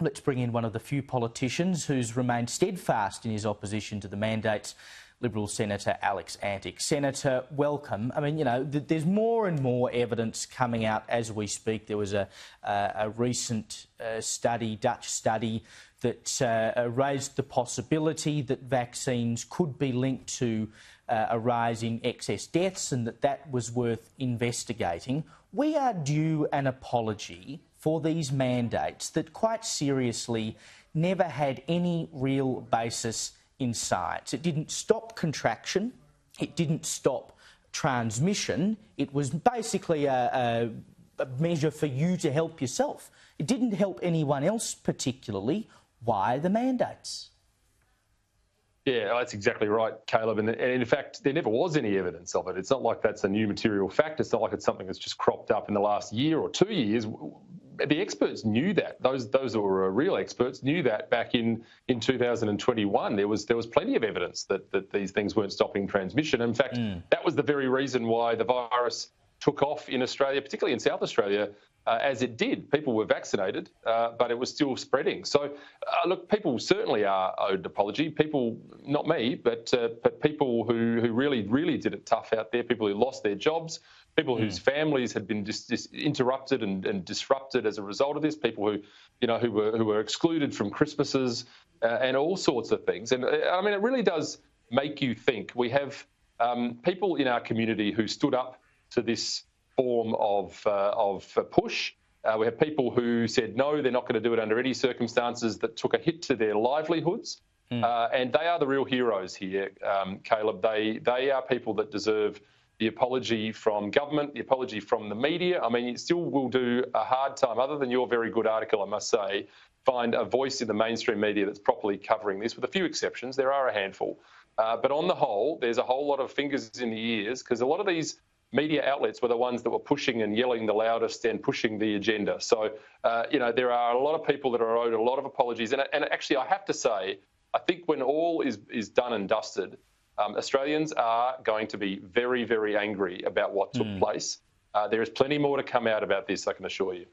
let's bring in one of the few politicians who's remained steadfast in his opposition to the mandates, Liberal Senator Alex Antic. Senator, welcome. I mean, you know, there's more and more evidence coming out as we speak. There was a recent Dutch study that raised the possibility that vaccines could be linked to a rise in excess deaths and that was worth investigating. We are due an apology for these mandates that quite seriously never had any real basis in science. It didn't stop contraction, it didn't stop transmission, it was basically a measure for you to help yourself. It didn't help anyone else particularly. Why the mandates? Yeah, that's exactly right, Caleb. And in fact, there never was any evidence of it. It's not like that's a new material fact. It's not like it's something that's just cropped up in the last year or 2 years. The experts knew that. Those that were real experts knew that back in 2021. There was plenty of evidence that these things weren't stopping transmission. In fact, that was the very reason why the virus took off in Australia, particularly in South Australia, as it did. People were vaccinated, but it was still spreading. So, look, people certainly are owed an apology. People, not me, but people who really did it tough out there, people who lost their jobs, people whose families had been interrupted and disrupted as a result of this, people who were excluded from Christmases and all sorts of things. And I mean, it really does make you think. We have people in our community who stood up to this form of push. We have people who said no, they're not going to do it under any circumstances, that took a hit to their livelihoods. And they are the real heroes here, Caleb. They are people that deserve the apology from government, the apology from the media. I mean, it still will do a hard time, other than your very good article, I must say, find a voice in the mainstream media that's properly covering this, with a few exceptions. There are a handful. But on the whole, there's a whole lot of fingers in the ears, because a lot of these media outlets were the ones that were pushing and yelling the loudest and pushing the agenda. So, there are a lot of people that are owed a lot of apologies. And actually, I have to say, I think when all is done and dusted, Australians are going to be very, very angry about what took place. There is plenty more to come out about this, I can assure you.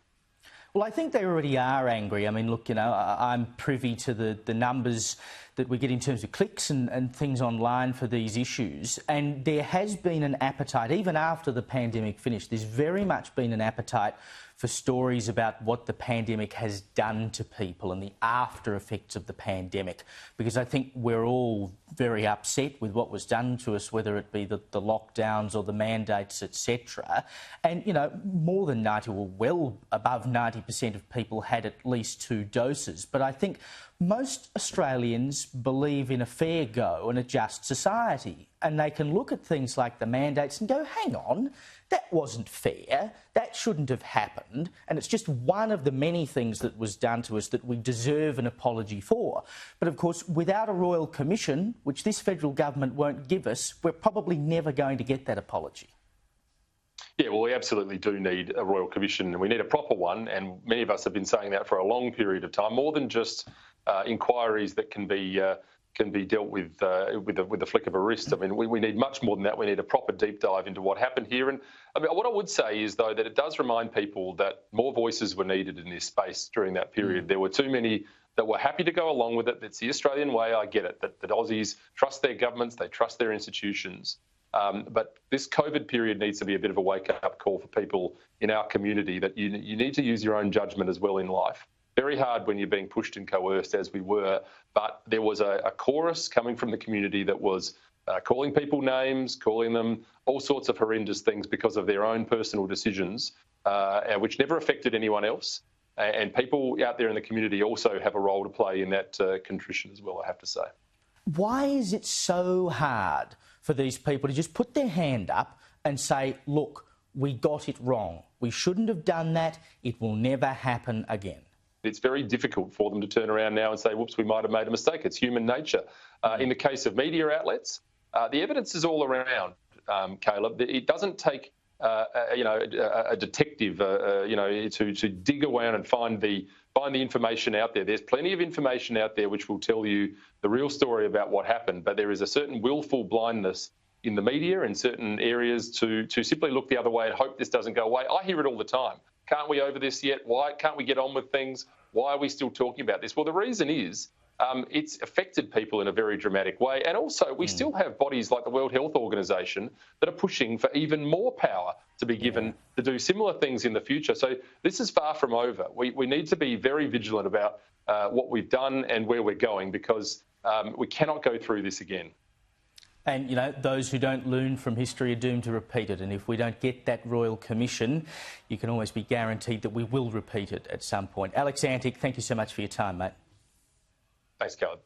Well, I think they already are angry. I mean, look, I'm privy to the numbers that we get in terms of clicks and things online for these issues. And there has been an appetite, even after the pandemic finished, there's very much been an appetite for stories about what the pandemic has done to people and the after effects of the pandemic. Because I think we're all very upset with what was done to us, whether it be the lockdowns or the mandates, etc. And, more than 90, well above 90% of people had at least 2 doses. But I think most Australians believe in a fair go and a just society, and they can look at things like the mandates and go, hang on, that wasn't fair, that shouldn't have happened, and it's just one of the many things that was done to us that we deserve an apology for. But of course, without a royal commission, which this federal government won't give us, we're probably never going to get that apology. Yeah, well, we absolutely do need a royal commission, and we need a proper one, and many of us have been saying that for a long period of time, more than just inquiries that can be dealt with the flick of a wrist. I mean, we need much more than that. We need a proper deep dive into what happened here. And I mean, what I would say is, though, that it does remind people that more voices were needed in this space during that period. There were too many that were happy to go along with it. That's the Australian way. I get it, that Aussies trust their governments, they trust their institutions. But this COVID period needs to be a bit of a wake-up call for people in our community, that you need to use your own judgment as well in life. Very hard when you're being pushed and coerced, as we were, but there was a chorus coming from the community that was calling people names, calling them all sorts of horrendous things because of their own personal decisions, which never affected anyone else. And people out there in the community also have a role to play in that contrition as well, I have to say. Why is it so hard for these people to just put their hand up and say, look, we got it wrong, we shouldn't have done that, it will never happen again? It's very difficult for them to turn around now and say, whoops, we might have made a mistake. It's human nature. In the case of media outlets, the evidence is all around, Caleb. It doesn't take a detective, to dig around and find the information out there. There's plenty of information out there which will tell you the real story about what happened, but there is a certain willful blindness in the media in certain areas to simply look the other way and hope this doesn't go away. I hear it all the time. can't we over this yet? Why can't we get on with things? Why are we still talking about this? Well, the reason is it's affected people in a very dramatic way. And also, we still have bodies like the World Health Organization that are pushing for even more power to be given to do similar things in the future. So this is far from over. We need to be very vigilant about what we've done and where we're going, because we cannot go through this again. And, you know, those who don't learn from history are doomed to repeat it. And if we don't get that Royal Commission, you can almost be guaranteed that we will repeat it at some point. Alex Antic, thank you so much for your time, mate. Thanks, Caleb.